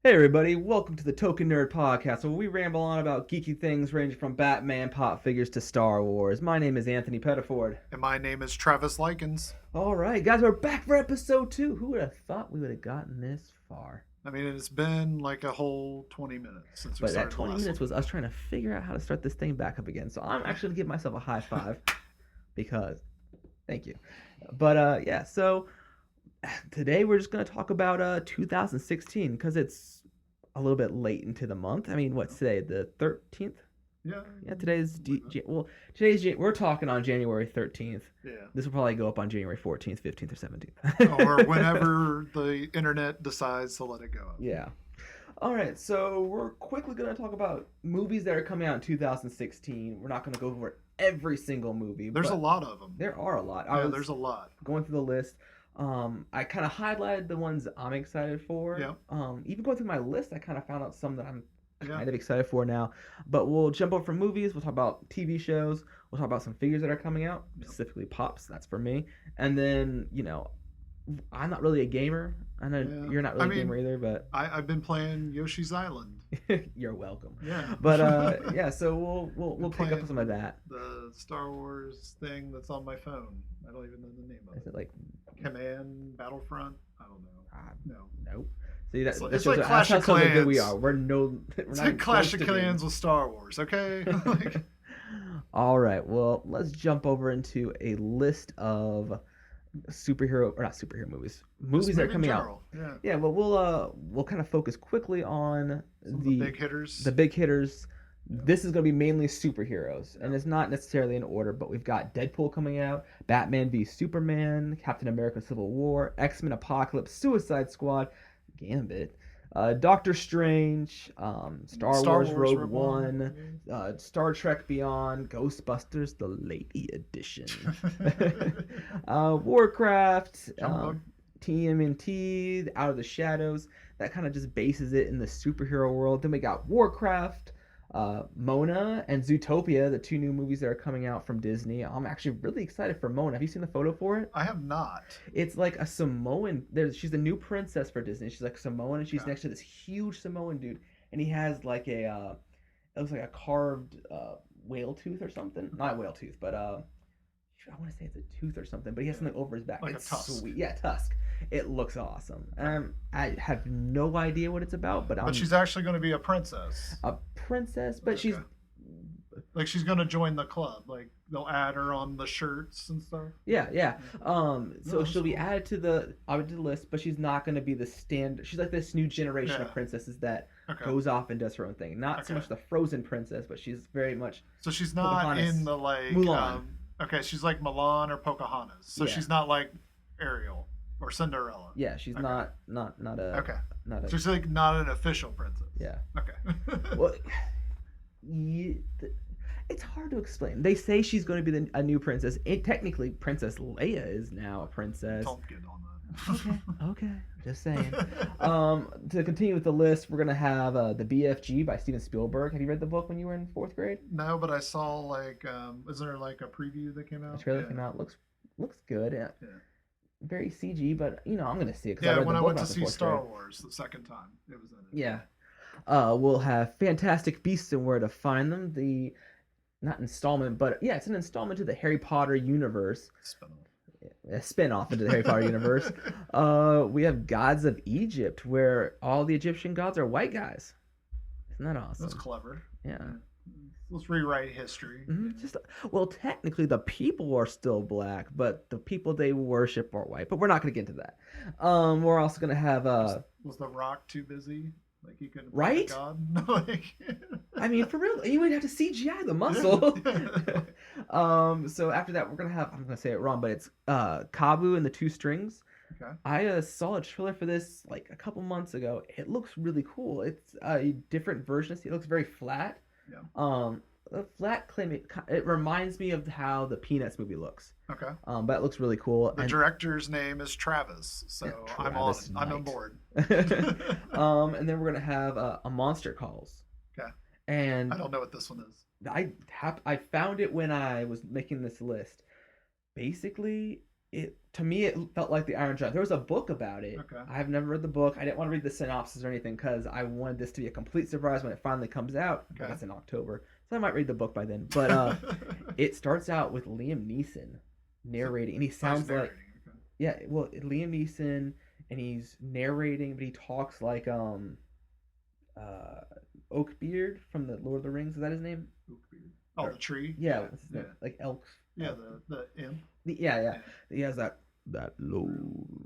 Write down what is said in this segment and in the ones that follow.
Hey everybody, welcome to the Token Nerd Podcast, where we ramble on about geeky things ranging from Batman pop figures to Star Wars. My name is Anthony Pettiford. And my name is Travis Lyinks. Alright, guys, we're back for episode 2. Who would have thought we would have gotten this far? I mean, it's been like a whole 20 minutes since we But that started 20 the last minutes one. was us trying to figure out how to start this thing back up again. So I'm actually going to give myself a high five because, thank you. But yeah, so today we're just going to talk about 2016 because it's a little bit late into the month. I mean, what's today? The 13th? Yeah. Yeah, we're talking on January 13th. Yeah. This will probably go up on January 14th, 15th, or 17th. Or whenever the internet decides to let it go. Yeah. All right, so we're quickly going to talk about movies that are coming out in 2016. We're not going to go over every single movie. There's a lot of them. There are a lot. There's a lot. Going through the list. I kind of highlighted the ones I'm excited for. Yeah. Even going through my list, I kind of found out some that I'm kind of excited for now. But we'll jump over from movies. We'll talk about TV shows. We'll talk about some figures that are coming out, specifically pops. That's for me. And then, I'm not really a gamer. I know you're not really a gamer either, but I've been playing Yoshi's Island. You're welcome. Yeah. But yeah, so we'll pick up some of that. The Star Wars thing that's on my phone. I don't even know the name of it. Is it like Command Battlefront? I don't know. No. Nope. See, that it's like Clash of Clans. Good we are. We're it's like Clash of Clans with Star Wars. Okay. All right. Well, let's jump over into a list of not superhero movies that are coming out. Yeah. Well, we'll kind of focus quickly on the big hitters. The big hitters. This is going to be mainly superheroes, and it's not necessarily in order, but we've got Deadpool coming out, Batman v Superman, Captain America Civil War, X-Men Apocalypse, Suicide Squad, Gambit, Doctor Strange, Star Wars Rogue One, Star Trek Beyond, Ghostbusters, the Lady Edition, Warcraft, TMNT, Out of the Shadows. That kind of just bases it in the superhero world. Then we got Warcraft, Mona, and Zootopia, the two new movies that are coming out from Disney. I'm actually really excited for Mona. Have you seen the photo for it? I have not. It's like a Samoan. She's the new princess for Disney. She's like Samoan, and she's next to this huge Samoan dude, and he has like it looks like a carved whale tooth or something. Not whale tooth, but I want to say it's a tooth or something, but he has something over his back. Like it's a tusk. Sweet. Yeah, tusk. It looks awesome. I have no idea what it's about, but she's actually going to be a princess. A princess, but she's like she's going to join the club. Like they'll add her on the shirts and stuff. Yeah. So she'll be added to the list, but she's not going to be the standard. She's like this new generation of princesses that goes off and does her own thing. Not so much the Frozen princess, but she's very much. So she's not Pocahontas. in the like Mulan. Okay, she's like Mulan or Pocahontas. So she's not like Ariel or Cinderella. Yeah, she's not a. Okay. Not a. So she's like not an official princess. Yeah. Okay. Well, it's hard to explain. They say she's going to be a new princess. Technically, Princess Leia is now a princess. Don't get on that. Okay. Just saying. To continue with the list, we're gonna have the BFG by Steven Spielberg. Have you read the book when you were in 4th grade? No, but I saw like, is there like a preview that came out? A trailer came out. Looks good. Yeah. Very CG, but I'm gonna see it. Yeah, when I went to see Star Wars the second time, it was in it. Yeah. We'll have Fantastic Beasts and Where to Find Them. Not installment, but yeah, it's an installment to the Harry Potter universe. A spin-off into the Harry Potter universe. We have Gods of Egypt, where all the Egyptian gods are white guys. Isn't that awesome? That's clever. Yeah. Let's rewrite history. Well, technically, the people are still black, but the people they worship are white. But we're not going to get into that. We're also going to have... Was The Rock too busy? Like he couldn't right? God? I mean, for real, you would have to CGI the muscle. So after that, we're gonna have, I'm gonna say it wrong, but it's Kabu and the Two Strings. Okay. I saw a trailer for this like a couple months ago. It looks really cool. It's a different version. It looks very flat. Yeah. A flat claim. It reminds me of how the Peanuts movie looks. Okay. But it looks really cool. The director's name is Travis, so Travis I'm on board. And then we're gonna have a Monster Calls. Okay. And I don't know what this one is. I found it when I was making this list. Basically, it to me it felt like the Iron Giant. There was a book about it. Okay. I've never read the book. I didn't want to read the synopsis or anything because I wanted this to be a complete surprise when it finally comes out. Okay. That's in October, so I might read the book by then. But it starts out with Liam Neeson narrating, and he sounds like Okay. yeah, well Liam Neeson, and he's narrating, but he talks like uh Oakbeard from the Lord of the Rings. Is that his name? Oh, the tree. Yeah, what's his name? Like elk. Yeah, the imp. Yeah, yeah. He has that low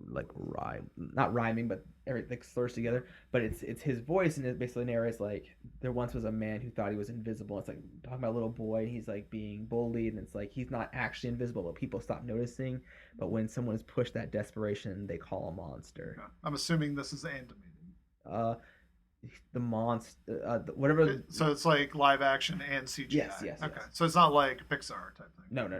like rhyme, not rhyming, but everything like slurs together. But it's his voice, and it basically narrates like there once was a man who thought he was invisible. It's like talking about a little boy, and he's like being bullied, and it's like he's not actually invisible, but people stop noticing. But when someone has pushed that desperation, they call a monster. Okay. I'm assuming this is animated. Uh, the monster, whatever. So it's like live action and CGI. Yes. Okay. So it's not like a Pixar type thing. No. Okay.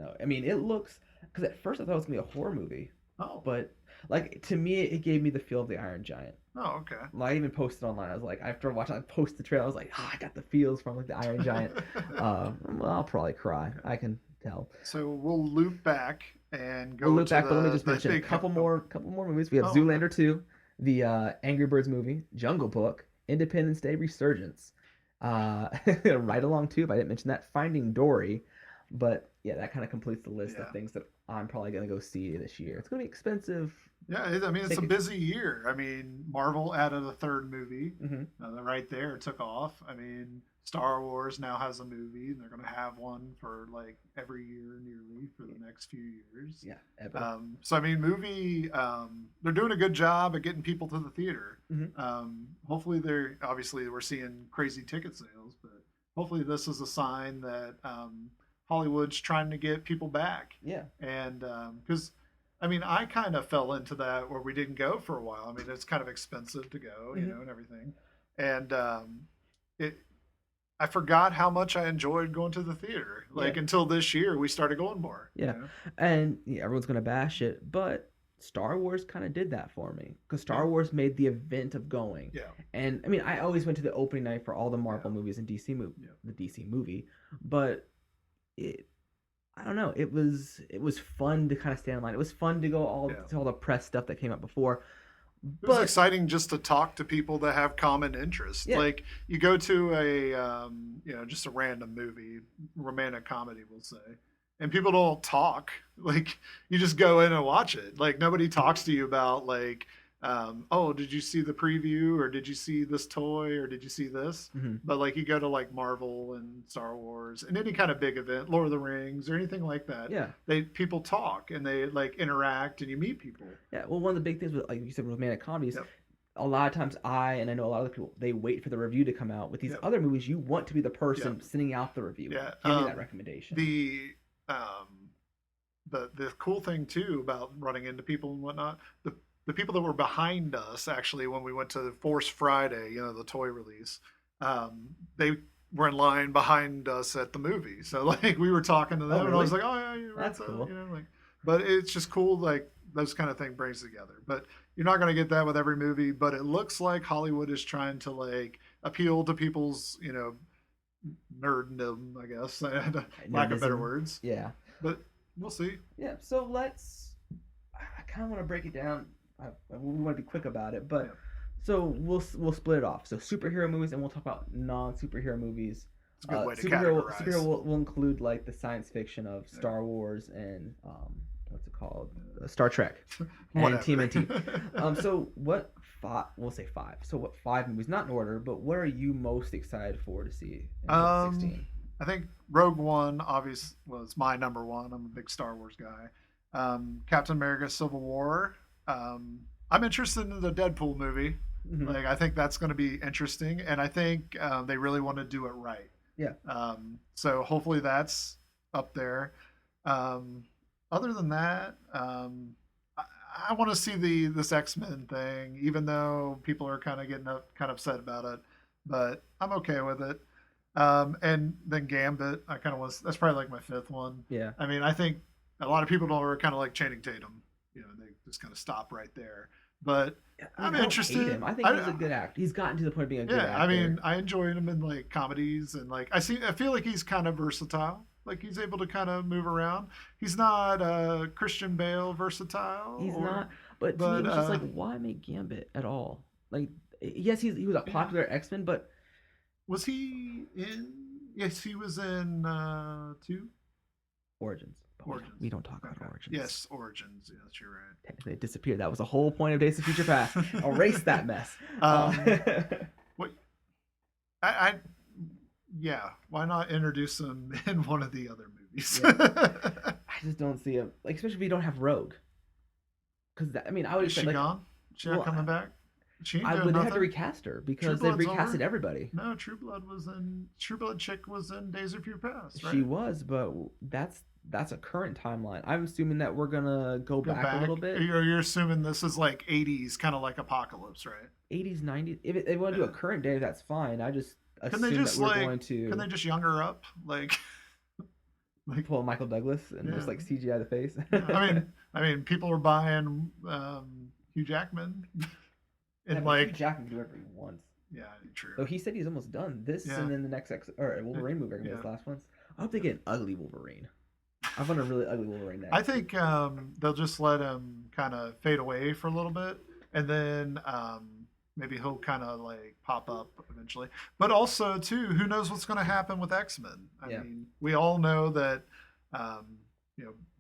No. I mean, it looks because at first I thought it was gonna be a horror movie. Oh. But like to me, it gave me the feel of the Iron Giant. Oh, okay. I even posted online. I was like, after watching, I posted the trailer. I was like, I got the feels from like the Iron Giant. Well, I'll probably cry. I can tell. So we'll loop back and go. We'll loop back, the, but let me just mention a big, couple more movies. We have Oh, Zoolander 2, the Angry Birds movie, Jungle Book, Independence Day Resurgence, Ride Along 2. If I didn't mention that, Finding Dory. But yeah, that kind of completes the list of things that I'm probably gonna go see this year. It's gonna be expensive. Yeah, I mean it's a busy year. I mean, Marvel added a third movie. Right there, it took off. I mean, Star Wars now has a movie, and they're going to have one for like every year nearly for the next few years. Yeah, ever. So I mean, they're doing a good job at getting people to the theater. Hopefully, we're seeing crazy ticket sales, but hopefully this is a sign that Hollywood's trying to get people back. Yeah, and because. I mean, I kind of fell into that where we didn't go for a while. I mean, it's kind of expensive to go, you know, and everything. And I forgot how much I enjoyed going to the theater. Like until this year, we started going more. Yeah, you know? And everyone's gonna bash it, but Star Wars kind of did that for me because Star Wars made the event of going. Yeah. And I mean, I always went to the opening night for all the Marvel movies and DC the DC movie, but I don't know. It was fun to kind of stand in line. It was fun to go to all the press stuff that came out before. It was exciting just to talk to people that have common interests. Yeah. Like you go to a just a random movie, romantic comedy, we'll say, and people don't talk. Like you just go in and watch it. Like nobody talks to you about like, oh, did you see the preview, or did you see this toy, or did you see this? But like you go to like Marvel and Star Wars and any kind of big event, Lord of the Rings or anything like that. Yeah, people talk and they like interact and you meet people. Yeah, well, one of the big things with, like you said, with romantic comedies. A lot of times I know a lot of people, they wait for the review to come out. With these other movies, you want to be the person sending out the review. Yeah, giving that recommendation. The cool thing too about running into people and whatnot, the people that were behind us actually when we went to Force Friday, the toy release, they were in line behind us at the movie. So like we were talking to them, and I was like, oh yeah, you're right. That's cool. But it's just cool, like those kind of thing brings together. But you're not going to get that with every movie. But it looks like Hollywood is trying to like appeal to people's nerddom, I guess, lack of better words. Yeah. But we'll see. Yeah. So I kind of want to break it down. We want to be quick about it, but so we'll split it off. So superhero movies, and we'll talk about non-superhero movies. It's a good way to categorize. Superhero will include like the science fiction of Star Wars and what's it called, Star Trek, and TMNT. So what we'll say five. So what 5 movies? Not in order, but what are you most excited for to see in 2016? I think Rogue One obviously was my number one. I'm a big Star Wars guy. Captain America: Civil War. I'm interested in the Deadpool movie. Like I think that's going to be interesting, and I think they really want to do it right. Yeah. So hopefully that's up there. Other than that, I want to see this X-Men thing, even though people are kind of getting kind of upset about it, but I'm okay with it. And then Gambit, I kind of was. That's probably like my 5th one. Yeah. I mean, I think a lot of people are kind of like Channing Tatum. They just kind of stop right there. But I'm interested. Hate him. I think he's a good actor. He's gotten to the point of being a good actor. I mean, I enjoy him in like comedies and like I feel like he's kind of versatile. Like he's able to kind of move around. He's not Christian Bale versatile, He's or not, but to me it but was just like, why make Gambit at all? Like, yes, he was a popular X-Men, but was he in? Yes, he was in two Origins. But we Origins. don't talk about Okay. Origins. Yes, Origins. Yes, you're Technically, it disappeared. That was the whole point of Days of Future Past. Erase that mess. right. What I yeah. Why not introduce him in one of the other movies? Yeah. I just don't see him, like, especially if you don't have Rogue. Because I mean, I would Is expect she like, gone? She not coming back? She ain't I doing would have to nothing. recast her True because they've Blood's recasted over. everybody. No, True Blood chick was in Days of Future Past, right? She was, but that's a current timeline. I'm assuming that we're gonna go Go back a back. little bit. You're assuming this is like 80s, kind of like Apocalypse, right? 80s, 90s. If they want to do a current day, that's fine. I just Can they assume that just we're like? going to Can they just young her up? Like pull Michael Douglas and yeah. just like CGI the face. I mean, people are buying Hugh Jackman, and Yeah, like Hugh Jackman can do whatever he wants. yeah, true. So he said he's almost done this, Yeah. and then the next or Wolverine movie are gonna be his last ones. I hope they get an ugly Wolverine. I want a really ugly Wolverine next. I think they'll just let him kind of fade away for a little bit, and then maybe he'll kind of like pop up eventually. But also, too, who knows what's going to happen with X-Men? I mean, we all know that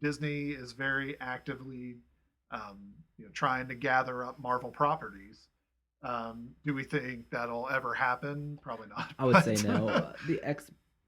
Disney is very actively trying to gather up Marvel properties. Do we think that'll ever happen? Probably not. I would say no.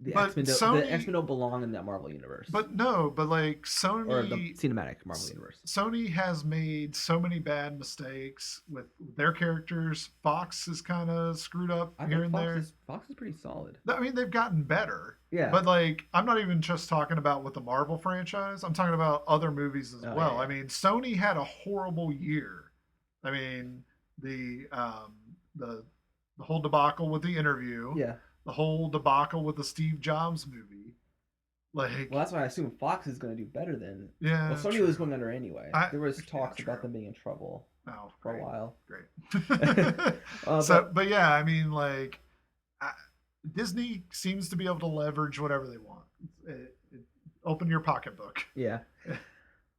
The X-Men don't belong in that Marvel universe. But no, but like Sony or the cinematic Marvel universe. Sony has made so many bad mistakes with their characters. Fox is kind of screwed up here and there. Fox is pretty solid. I mean, they've gotten better. Yeah. But like, I'm not even just talking about with the Marvel franchise. I'm talking about other movies as well. Yeah. I mean, Sony had a horrible year. I mean, the whole debacle with The Interview. Yeah. The whole debacle with the Steve Jobs movie. Like, well, that's why I assume Fox is going to do better than. Yeah. Well, Sony was going under anyway. There was talks about them being in trouble for a while. Great. But yeah, I mean, like, Disney seems to be able to leverage whatever they want. Open your pocketbook. Yeah.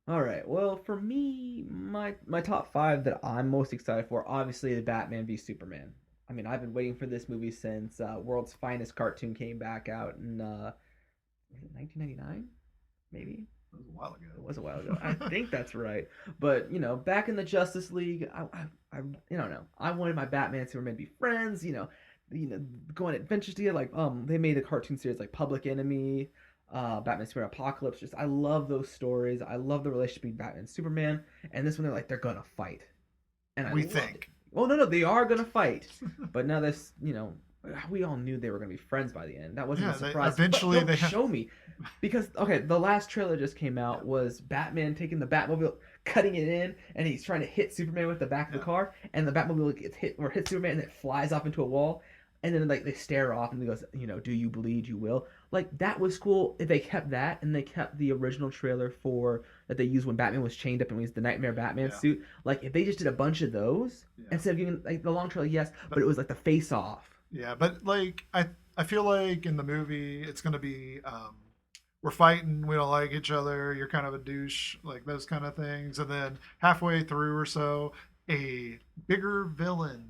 All right. Well, for me, my top 5 that I'm most excited for, obviously, the Batman v Superman. I mean, I've been waiting for this movie since World's Finest Cartoon came back out in 1999, maybe. It was a while ago. It was a while ago. I think that's right. But back in the Justice League, I don't know. I wanted my Batman and Superman to be friends. Go on adventures together. Like they made a cartoon series like Public Enemy, Batman Superman Apocalypse. Just I love those stories. I love the relationship between Batman and Superman. And this one they're gonna fight. And we think. Well, no, they are gonna fight. But now this, we all knew they were gonna be friends by the end. That wasn't a surprise. Eventually, they show me because the last trailer just came out was Batman taking the Batmobile, cutting it in, and he's trying to hit Superman with the back of the car, and the Batmobile gets hit Superman, and it flies off into a wall, and then they stare off, and he goes, do you bleed? You will. Like that was cool if they kept that, and they kept the original trailer that they used when Batman was chained up and was the Nightmare Batman suit. Like if they just did a bunch of those instead of giving like the long trailer, yes, but it was like the face off. Yeah, but like I feel like in the movie it's gonna be we're fighting, we don't like each other, you're kind of a douche, like those kind of things, and then halfway through or so, a bigger villain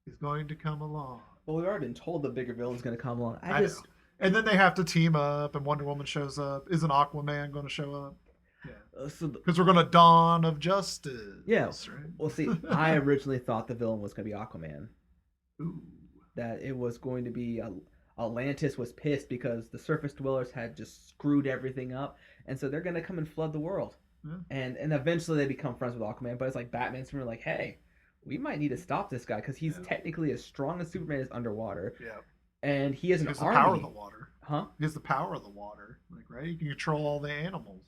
is going to come along. Well, we've already been told the bigger villain's going to come along. I know. And then they have to team up, and Wonder Woman shows up. Isn't Aquaman going to show up? Yeah. Because we're going to Dawn of Justice. Yeah. Right? Well, see, I originally thought the villain was going to be Aquaman. Ooh. That it was going to be Atlantis was pissed because the surface dwellers had just screwed everything up, and so they're going to come and flood the world. Yeah. And eventually they become friends with Aquaman, but it's like Batman's like, hey, we might need to stop this guy because he's technically as strong as Superman is underwater. Yeah. And he has an army. The power of the water. Huh? He has the power of the water. Like, right? He can control all the animals.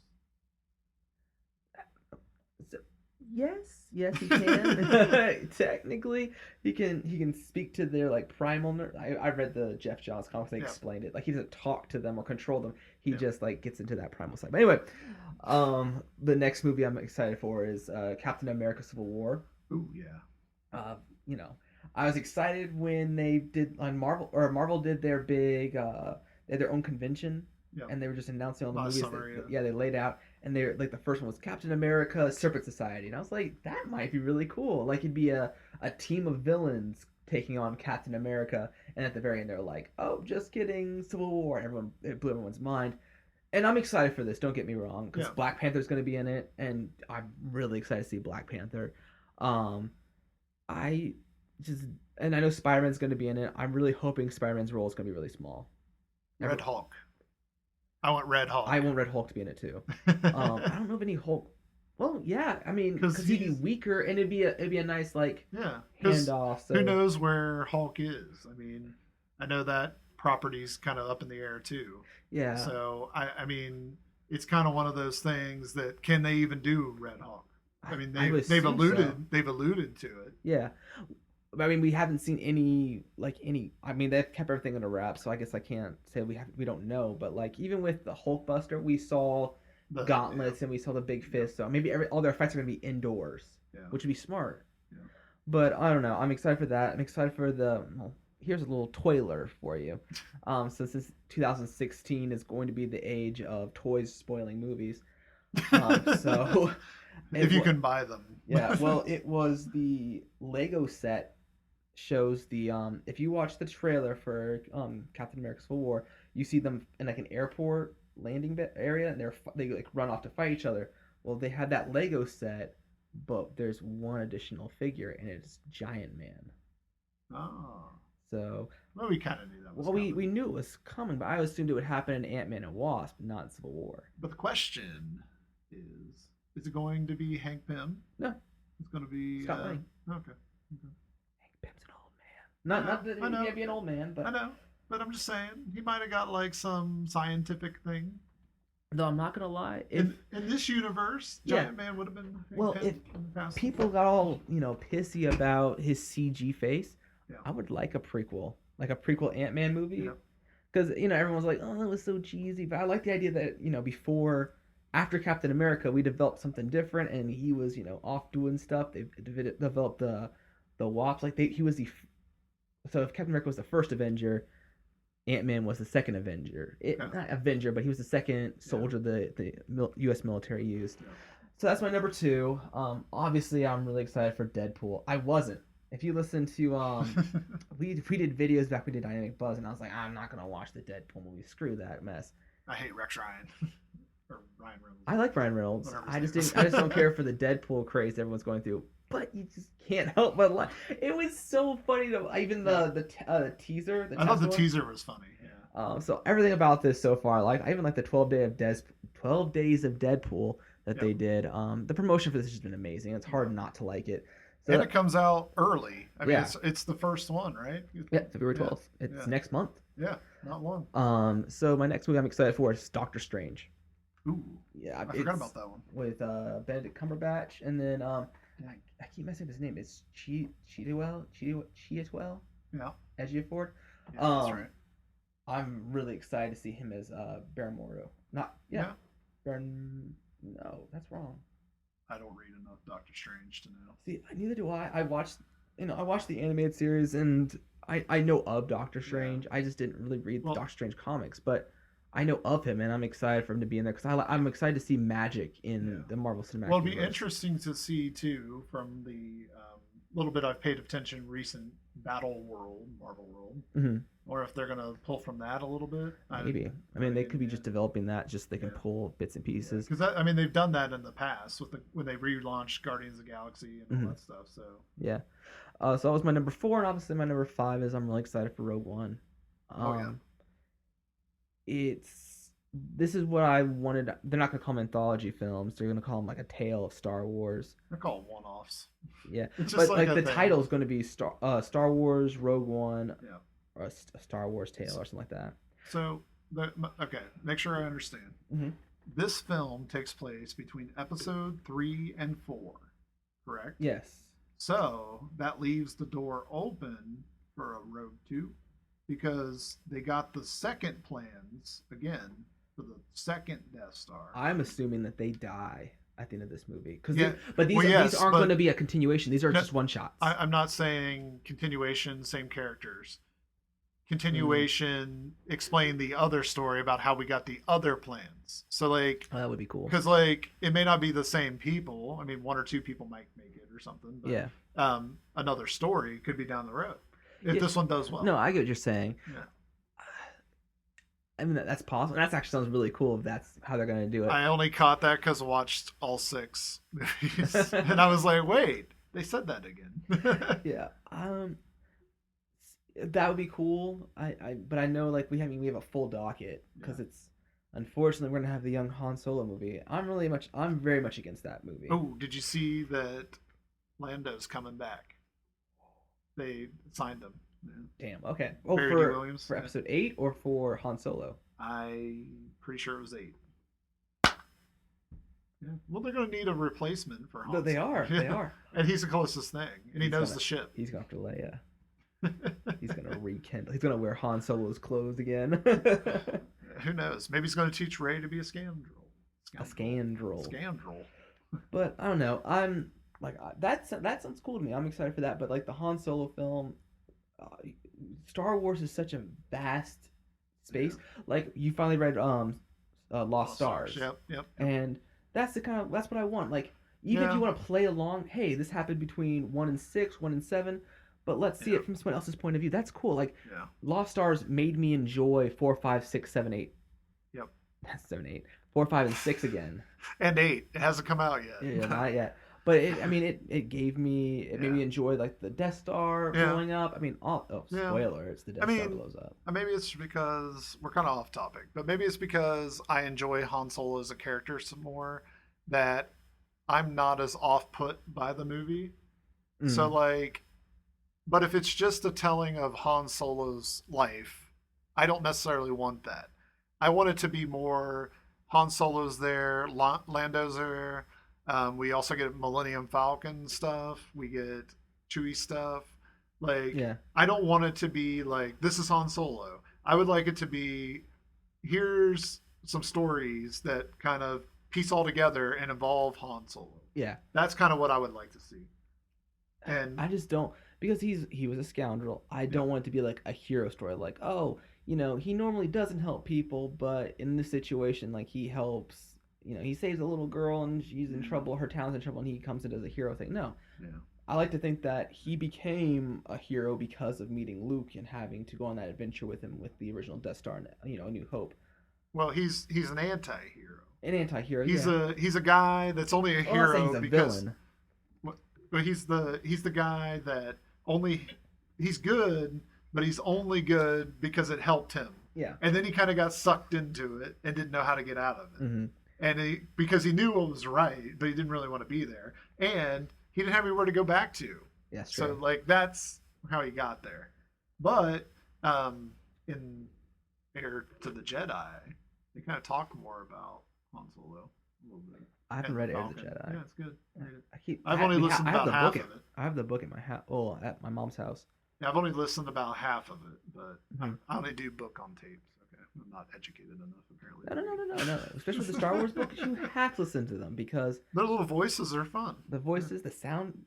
Yes, he can. Technically, he can speak to their like primal. I read the Jeff Johns comics. They explained it. Like he doesn't talk to them or control them. He just like gets into that primal side. But anyway, the next movie I'm excited for is Captain America: Civil War. Ooh yeah. I was excited when they did on Marvel did their big they had their own convention Yeah. and they were just announcing all the Last movies. summer, Yeah, they laid out, and they're like the first one was Captain America: Serpent Society, and I was like, that might be really cool. Like it'd be a team of villains taking on Captain America, and at the very end they're like, oh, just kidding, Civil War, and everyone it blew everyone's mind. And I'm excited for this. Don't get me wrong, because Yeah. Black Panther's going to be in it, and I'm really excited to see Black Panther. Um, I just and I know Spider Man's going to be in it. I'm really hoping Spider Man's role is going to be really small. Red Hulk. I want Red Hulk. I want Red Hulk to be in it too. I don't know of any Hulk. Well, yeah, I mean, because he'd be weaker, and it'd be a nice like handoff. So. Who knows where Hulk is? I mean, I know that property's kind of up in the air too. Yeah. So I mean, it's kind of one of those things that can they even do Red Hulk? I mean, they've alluded to it. Yeah. I mean, we haven't seen any. I mean, they've kept everything under wraps, so I guess I can't say we don't know. But like, even with the Hulkbuster, we saw the gauntlets and we saw the big fist. So maybe all their fights are gonna be indoors, which would be smart. Yeah. But I don't know. I'm excited for that. I'm excited for the. Well, here's a little toiler for you. Since this 2016 is going to be the age of toys spoiling movies, so if you can buy them. Yeah. Well, it was the Lego set. Shows the if you watch the trailer for Captain America Civil War, you see them in like an airport landing area, and they like run off to fight each other. Well, they had that Lego set, but there's one additional figure, and it's Giant Man. Oh. So. Well, we kind of knew that. Well, we knew it was coming, but I assumed it would happen in Ant-Man and Wasp, not in Civil War. But the question is it going to be Hank Pym? No. It's going to be Scott Lang. Okay. Not that he can't be an old man, but I know. But I'm just saying he might have got like some scientific thing. Though I'm not gonna lie, in this universe, Giant Man would have been. Well, if people got all pissy about his CG face, I would like a prequel Ant-Man movie, because everyone's like, oh, it was so cheesy. But I like the idea that after Captain America, we developed something different, and he was off doing stuff. They developed the WAPs he was the. So if Captain America was the first Avenger, Ant-Man was the second Avenger. Not Avenger, but he was the second soldier the U.S. military used. Yeah. So that's my number 2. Obviously, I'm really excited for Deadpool. I wasn't. If you listen to we did videos back when we did Dynamic Buzz, and I was like, I'm not gonna watch the Deadpool movie. Screw that mess. I hate Rex Ryan. Or Ryan Reynolds. I like Ryan Reynolds. I just don't care for the Deadpool craze everyone's going through. But you just can't help but laugh. It was so funny even the teaser. I thought the teaser was funny. Yeah. So everything about this so far, I even like the 12 Days of Deadpool that they did. The promotion for this has just been amazing. It's hard not to like it. So and it comes out early. I mean, it's the first one, right? Yeah, February 12th. It's next month. Yeah, not long. So my next movie I'm excited for is Doctor Strange. Ooh. Yeah, I forgot about that one. With Benedict Cumberbatch, and then I keep messing up his name. It's Chiwetel. Yeah. Ejiofor. Yeah, that's right. I'm really excited to see him as Baron Mordo. Baron. No, that's wrong. I don't read enough Doctor Strange to know. See, neither do I. I watched the animated series, and I know of Doctor Strange. Yeah. I just didn't really read the Doctor Strange comics, but I know of him, and I'm excited for him to be in there because I'm excited to see magic in the Marvel Cinematic Well, it'll be interesting to see too from the little bit I've paid attention recent Marvel World, or if they're gonna pull from that a little bit. Maybe. I mean, they could be just developing that. Just they can pull bits and pieces. Because I mean, they've done that in the past when they relaunched Guardians of the Galaxy and all that stuff. So yeah. So that was my number 4, and obviously my number 5 is I'm really excited for Rogue One. This is what I wanted. They're not gonna call them anthology films. They're gonna call them like a tale of Star Wars. They're called one-offs. Yeah, but like the title is gonna be Star Wars Rogue One, or a Star Wars tale or something like that. So okay, make sure I understand. This film takes place between episode 3 and 4, correct? Yes. So that leaves the door open for a Rogue 2. Because they got the second plans again for the second Death Star. I'm assuming that they die at the end of this movie. But these aren't going to be a continuation. These are just one shots. I'm not saying continuation, same characters. continuation, explain the other story about how we got the other plans. So like, that would be cool. because like it may not be the same people. I mean, one or two people might make it or something. But, Yeah. Another story could be down the road if Yeah. this one does well. No, I get what you're saying. Yeah. I mean, that's possible. That actually sounds really cool if that's how they're going to do it. I only caught that because I watched all 6 movies, and I was like, wait, they said that again. Yeah. That would be cool. But I know like we have a full docket because it's unfortunately we're gonna have the young Han Solo movie. I'm very much against that movie. Oh, did you see that Lando's coming back? They signed him. Yeah. Damn. Okay. Oh, for episode 8 or for Han Solo? I'm pretty sure it was 8. Yeah. Well, they're going to need a replacement for Han. No, they are. Yeah. They are. And he's the closest thing, and he knows the ship. He's going to have to Leia. He's going to rekindle. He's going to wear Han Solo's clothes again. Who knows? Maybe he's going to teach Rey to be a scoundrel. A scoundrel. Scoundrel. But I don't know. I'm like that sounds cool to me. I'm excited for that. But like the Han Solo film, Star Wars is such a vast space. Yeah. Like you finally read Lost Stars. Yep. And that's what I want. Like even if you want to play along, hey, this happened between 1 and 6, 1 and 7, but let's see it from someone else's point of view. That's cool. Like Lost Stars made me enjoy 4, 5, 6, 7, 8. Yep. That's 7, 8. 4, 5, and 6 again. And 8. It hasn't come out yet. Yeah, not yet. But it made me enjoy like the Death Star blowing up. I mean, spoiler, it's the Death Star blows up. Maybe it's because we're kind of off topic, but maybe it's because I enjoy Han Solo as a character some more, that I'm not as off put by the movie. So like, but if it's just a telling of Han Solo's life, I don't necessarily want that. I want it to be more Han Solo's there, Lando's there. We also get Millennium Falcon stuff. We get Chewie stuff. Like, I don't want it to be like, this is Han Solo. I would like it to be, here's some stories that kind of piece all together and involve Han Solo. Yeah. That's kind of what I would like to see. And I just don't, because he was a scoundrel. I don't want it to be like a hero story. Like, oh, he normally doesn't help people, but in this situation, like he helps. He saves a little girl and she's in trouble, her town's in trouble, and he comes in as a hero thing. No. Yeah. I like to think that he became a hero because of meeting Luke and having to go on that adventure with him with the original Death Star and, A New Hope. Well, he's an anti-hero. An anti-hero, He's a guy that's only a hero he's a because... villain. But he's the guy that he's good, but he's only good because it helped him. Yeah. And then he kind of got sucked into it and didn't know how to get out of it. Mm-hmm. And because he knew what was right, but he didn't really want to be there, and he didn't have anywhere to go back to. Yes, true. So like that's how he got there. But in Heir to the Jedi, they kind of talk more about Han Solo a little bit. I haven't read Heir to the Jedi. Yeah, it's good. I've only listened about half of it. I have the book at my house. Oh, at my mom's house. Yeah, I've only listened about half of it, but I only do book on tapes. Okay, I'm not educated enough apparently. No. Especially with the Star Wars books, you have to listen to them because their little voices are fun. The voices, the sound.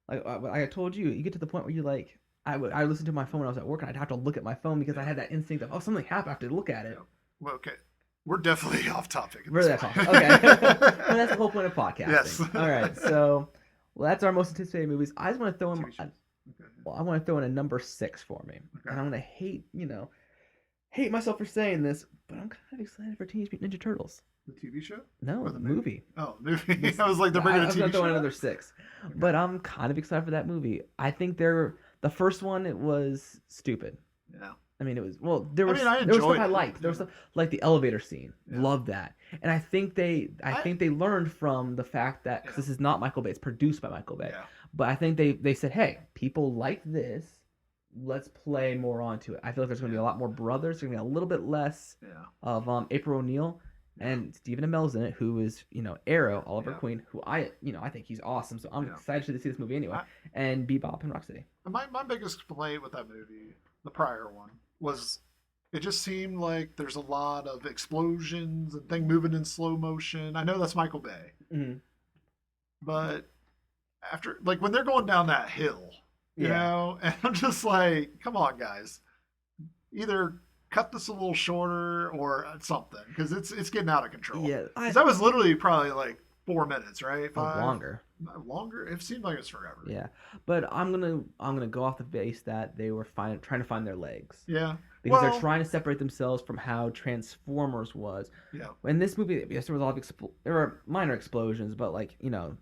Like I told you, you get to the point where you like. I listened to my phone when I was at work, and I'd have to look at my phone because I had that instinct of something happened. I have to look at it. Yeah. Well, okay. We're definitely off topic. We're off topic. Okay. Well, that's the whole point of podcasting. Yes. All right. So, that's our most anticipated movies. I just want to throw in. I want to throw in a number 6 for me, and I'm gonna hate myself for saying this, but I'm kind of excited for Teenage Mutant Ninja Turtles. The TV show? No, the movie. Oh, movie. I was like, they're bringing a TV show. I was gonna throw in another 6, but I'm kind of excited for that movie. I think the first one, it was stupid. Yeah. I mean, it was there was I there was stuff it. I liked. There was stuff like the elevator scene. Yeah. Loved that, and I think they learned from the fact that because this is not Michael Bay, it's produced by Michael Bay. Yeah. But I think they said, hey, people like this. Let's play more onto it. I feel like there's going to be a lot more brothers. There's going to be a little bit less of April O'Neil and Stephen Amell's in it, who is Arrow, Oliver Queen, who I think he's awesome. So I'm excited to see this movie anyway. And Bebop and Rocksteady. My biggest complaint with that movie, the prior one, was it just seemed like there's a lot of explosions and things moving in slow motion. I know that's Michael Bay, but after when they're going down that hill. You know, and I'm just like, come on, guys. either cut this a little shorter or something because it's getting out of control. Yeah, Because that was literally probably like 4 minutes, right? Five longer. longer. It seemed like it's forever. Yeah, but I'm gonna go off the base that they were trying to find their legs. Yeah. Because they're trying to separate themselves from how Transformers was. Yeah. In this movie, yes, there was a lot of there were minor explosions, but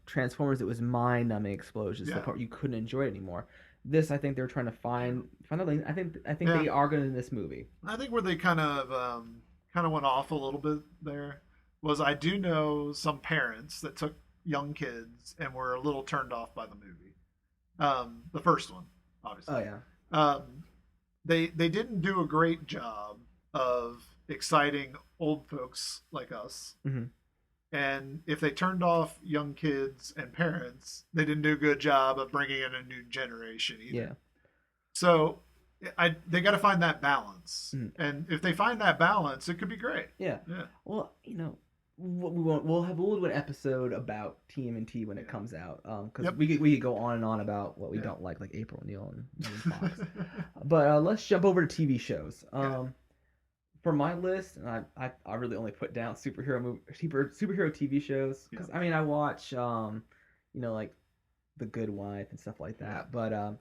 Transformers, it was mind-numbing explosions. Yeah. The part you couldn't enjoy it anymore. This, I think they're trying to find their legs. I think they are good in this movie. I think where they kind of went off a little bit there was I do know some parents that took young kids and were a little turned off by the movie. The first one, obviously. Oh yeah. They didn't do a great job of exciting old folks like us. Mm-hmm. And if they turned off young kids and parents, they didn't do a good job of bringing in a new generation either. Yeah. So they got to find that balance. Mm-hmm. And if they find that balance, it could be great. Yeah. Yeah. Well, we'll do an episode about TMNT when it comes out, because we could go on and on about what we don't like April O'Neil and Fox. But let's jump over to TV shows. For my list, and I really only put down superhero TV shows because I watch like The Good Wife and stuff like that. But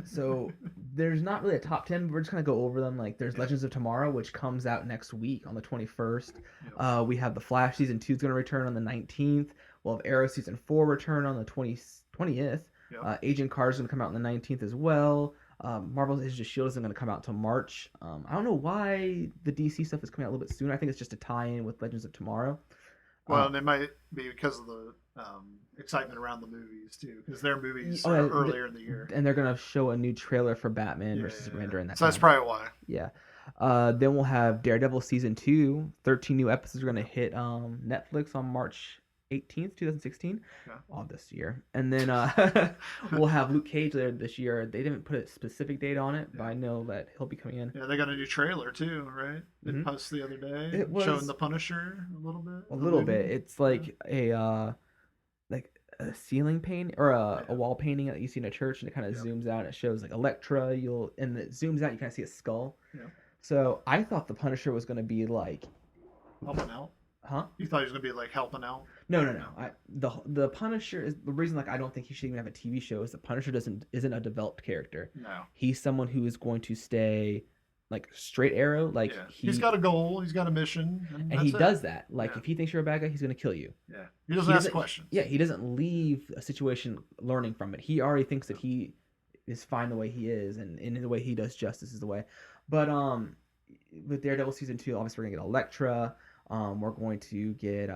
so there's not really a top 10. But we're just gonna go over them. Like there's Legends of Tomorrow, which comes out next week on the 21st. We have The Flash season 2 is gonna return on the 19th. We'll have Arrow season 4 return on the 20th. Agent Carter is gonna come out on the 19th as well. Marvel's Agents of S.H.I.E.L.D. isn't going to come out until March. I don't know why the DC stuff is coming out a little bit sooner. I think it's just a tie-in with Legends of Tomorrow. Well, and it might be because of the excitement around the movies too, because their movies are earlier in the year, and they're going to show a new trailer for Batman versus Superman during that. So that's probably why. Yeah. Then we'll have Daredevil season 2. 13 new episodes are going to hit Netflix on March 18th, 2016, all this year. And then we'll have Luke Cage later this year. They didn't put a specific date on it, but I know that he'll be coming in. Yeah, they got a new trailer too, right? They posted the other day, showing the Punisher a little bit. A little bit. It's like a ceiling painting or a wall painting that you see in a church, and it kind of zooms out and it shows like Elektra. And it zooms out, you kind of see a skull. Yeah. So I thought the Punisher was going to be like helping out. Huh? You thought he was gonna be like helping out? No. The Punisher is the reason. I don't think he should even have a TV show. Is the Punisher isn't a developed character. No. He's someone who is going to stay like straight arrow. Like he's got a goal. He's got a mission, and he does that. Like if he thinks you're a bad guy, he's gonna kill you. Yeah. He doesn't ask questions. Yeah. He doesn't leave a situation learning from it. He already thinks that he is fine the way he is, and in the way he does justice is the way. But with Daredevil season 2, obviously we're gonna get Elektra. We're going to get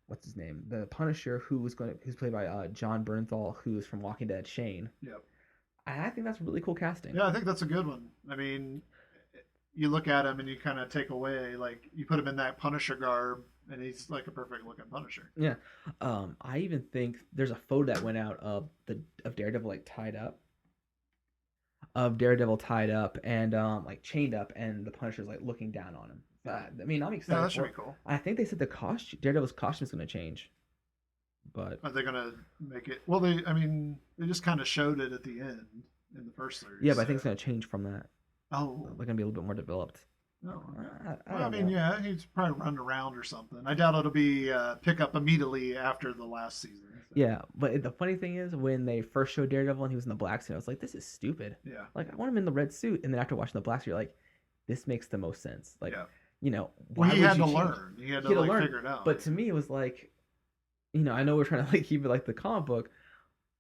what's his name, the Punisher, who's played by John Bernthal, who's from Walking Dead, Shane. Yep. I think that's really cool casting. Yeah, I think that's a good one. I mean, you look at him and you kind of take away, like, you put him in that Punisher garb, and he's like a perfect looking Punisher. Yeah. I even think there's a photo that went out of Daredevil tied up. Of Daredevil tied up and like chained up, and the Punisher's like looking down on him. I'm excited. Yeah, that should be cool. I think they said Daredevil's costume is going to change. But are they going to make it? Well, they just kind of showed it at the end in the first series. Yeah, but I think it's going to change from that. Oh, they're going to be a little bit more developed. No, yeah, he's probably running around or something. I doubt it'll be pick up immediately after the last season. So. Yeah, but the funny thing is, when they first showed Daredevil and he was in the black suit, I was like, this is stupid. Yeah. Like, I want him in the red suit, and then after watching the black suit, you're like, this makes the most sense. Like, well, he had to learn. He had to learn. Figure it out. But to me, it was like, I know we're trying to keep it like the comic book,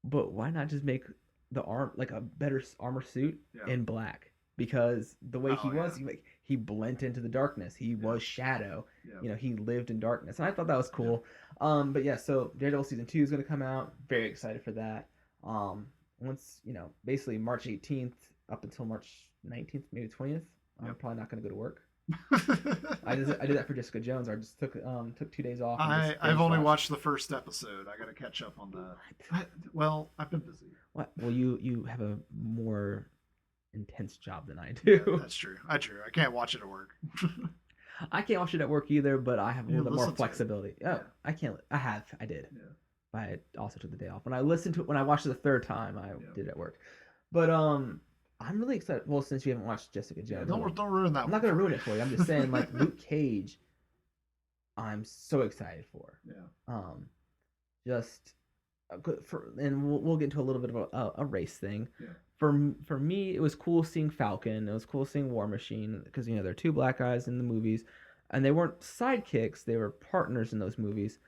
but why not just make the arm like a better armor suit in black? Because the way he was, he blended into the darkness. He was Shadow. Yeah. He lived in darkness, and I thought that was cool. Yeah. But yeah, so Daredevil season 2 is going to come out. Very excited for that. Once basically March 18th up until March 19th, maybe 20th. I'm probably not going to go to work. I did that for Jessica Jones. I just took 2 days off. I've only watched the first episode. I got to catch up on that. Well, I've been busy. What? Well, you have a more intense job than I do. Yeah, that's true. I can't watch it at work. I can't watch it at work either, but I have a little bit more flexibility. Oh, I can't. I did. Yeah. I also took the day off. When I listened to it, when I watched it the third time, I did it at work. But I'm really excited. Well, since you haven't watched Jessica Yeah, Jones, don't ruin that. I'm not gonna ruin it for you. I'm just saying, like Luke Cage, I'm so excited for. Yeah. Just and we'll get into a little bit of a race thing. Yeah. For me, it was cool seeing Falcon. It was cool seeing War Machine because they're two black guys in the movies, and they weren't sidekicks; they were partners in those movies.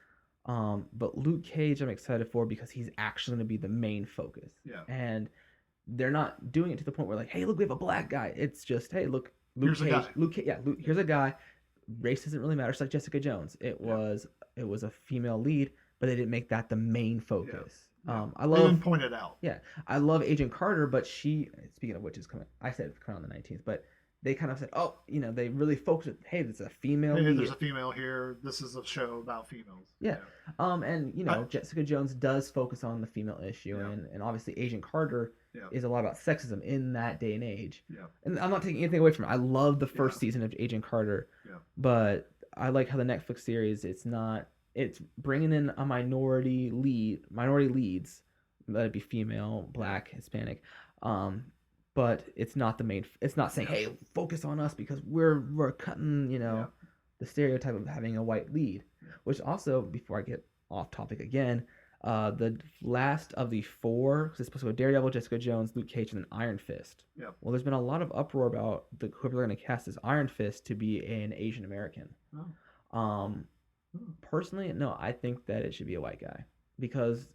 But Luke Cage, I'm excited for because he's actually going to be the main focus. Yeah. And they're not doing it to the point where like, hey, look, we have a black guy. It's just, hey, look, Luke Cage. Here's a guy. Race doesn't really matter. It's like Jessica Jones. It was a female lead, but they didn't make that the main focus. Yeah. I love. They didn't point it out. Yeah, I love Agent Carter, but she. Speaking of which, is coming. I said it's coming on the 19th, but they kind of said, oh, they really focused. Hey, there's a female. Hey, there's a female here. This is a show about females. Yeah. And Jessica Jones does focus on the female issue, and obviously Agent Carter is a lot about sexism in that day and age. Yeah. And I'm not taking anything away from it. I love the first season of Agent Carter. Yeah. But I like how the Netflix series, it's bringing in a minority leads, let it be female, black, Hispanic. But it's not the main. It's not saying, "Hey, focus on us," because we're cutting, the stereotype of having a white lead. Which also, before I get off topic again, the last of the four, because it's supposed to go Daredevil, Jessica Jones, Luke Cage, and then Iron Fist. Yeah. Well, there's been a lot of uproar about whoever they're going to cast as Iron Fist to be an Asian American. Oh. Personally, no, I think that it should be a white guy because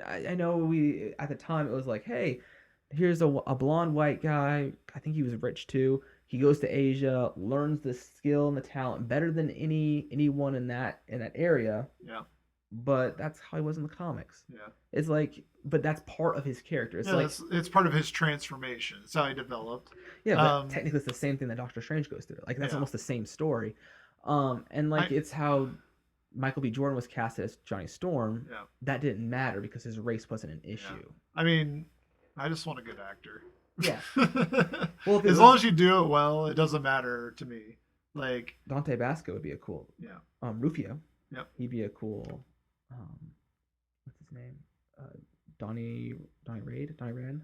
I know at the time it was like, hey. Here's a blonde white guy. I think he was rich too. He goes to Asia, learns the skill and the talent better than anyone in that area. Yeah. But that's how he was in the comics. Yeah. It's like, but that's part of his character. It's part of his transformation. It's how he developed. Yeah, but technically it's the same thing that Doctor Strange goes through. Like that's almost the same story. And it's how Michael B. Jordan was casted as Johnny Storm. Yeah. That didn't matter because his race wasn't an issue. Yeah. I mean, I just want a good actor. Yeah. Well, as long as you do it well, it doesn't matter to me. Like Dante Basco would be a cool. Yeah. Rufio. Yep. He'd be a cool. What's his name? Donnie Rand.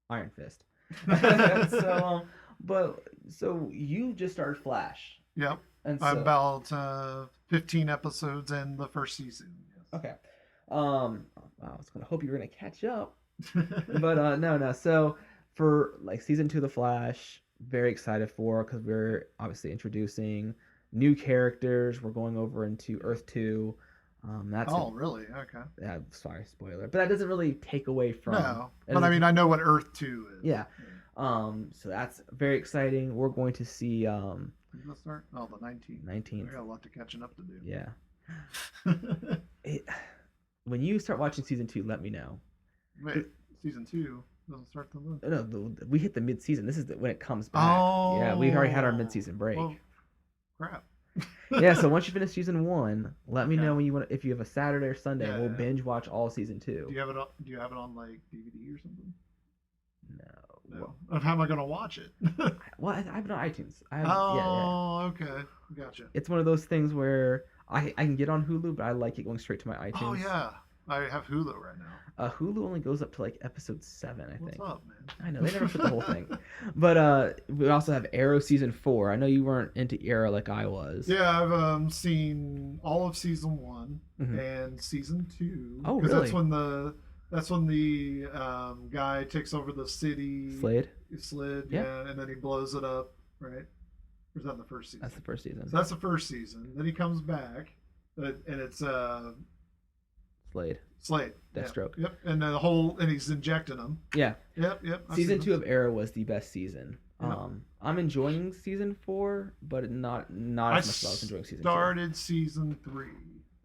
Iron Fist. So you just started Flash. Yep. And so, about 15 episodes in the first season. Yes. Okay. I was gonna hope you were gonna catch up. But no. So for like season 2 of The Flash, very excited for because we're obviously introducing new characters. We're going over into Earth 2. Really? Okay. Yeah, sorry, spoiler. But that doesn't really take away from. No, but I mean, I know what Earth 2 is. Yeah. So that's very exciting. We're going to see. Let's start. Oh, the 19th. 19th. I got a lot of catching up to do. Yeah. When you start watching season 2, let me know. Wait, season 2 doesn't start till when? No, we hit the mid-season. This is when it comes back. Oh. Yeah, we've already had our mid-season break. Well, crap. Yeah, so once you finish season 1, let me know when if you have a Saturday or Sunday. We'll binge watch all season 2. Do you have it on like DVD or something? No. Well, how am I gonna watch it? Well, I have it on iTunes. Okay, gotcha. It's one of those things where I can get on Hulu, but I like it going straight to my iTunes. Oh yeah, I have Hulu right now. Hulu only goes up to like episode 7, I think. What's up, man? I know they never put the whole thing, but we also have Arrow season 4. I know you weren't into Arrow like I was. Yeah, I've seen all of season 1 and season 2. Oh, really? That's when the guy takes over the city. Slade, yeah, and then he blows it up, right? Or is that the first season? That's the first season. So that's the first season. Then he comes back, and it's Slade. Deathstroke. Yep. And he's injecting them. Yeah. Yep. Season 2 of Arrow was the best season. Yep. I'm enjoying season 4, but not as much as I was enjoying season 2. I started season 3.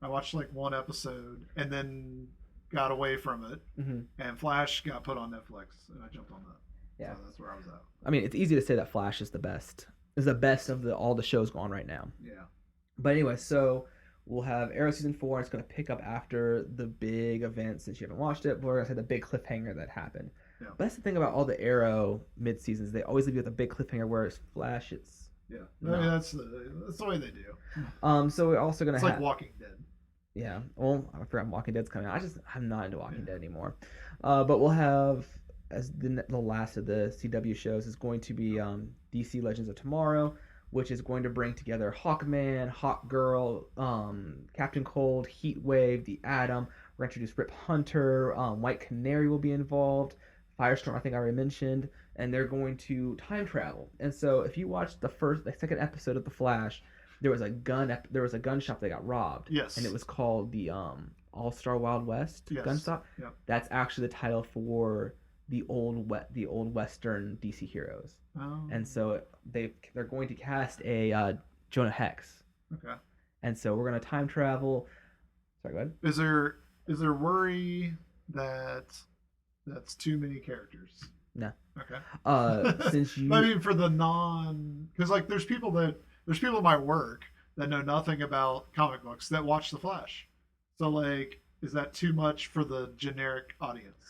I watched like one episode and then got away from it. And Flash got put on Netflix, and I jumped on that. Yeah. So that's where I was at. I mean, it's easy to say that Flash is the best. Is the best of all the shows going right now. Yeah. But anyway, so we'll have Arrow season 4. It's going to pick up after the big event. Since you haven't watched it, but we're going to say the big cliffhanger that happened. Yeah. But that's the thing about all the Arrow mid-seasons. They always leave you with a big cliffhanger, whereas Flash, it's... Yeah. I mean, that's the way they do. So we're also going to have... It's like Walking Dead. Yeah. Well, I forgot Walking Dead's coming out. I'm not into Walking Dead anymore. But we'll have as the last of the CW shows is going to be DC Legends of Tomorrow, which is going to bring together Hawkman, Hawkgirl, Captain Cold, Heatwave, the Atom. We're going to introduce Rip Hunter. White Canary will be involved. Firestorm, I think I already mentioned, and they're going to time travel. And so, if you watch the second episode of The Flash, there was a gun shop that got robbed. Yes. And it was called the All Star Wild West gun shop. Yep. That's actually the title for the old Western DC heroes. Oh. And so they're going to cast a Jonah Hex. Okay. And so we're going to time travel. Sorry, go ahead. Is there worry that that's too many characters? No. Okay. Since you, I mean, for the because like there's people in my work that know nothing about comic books that watch The Flash. So like, is that too much for the generic audience?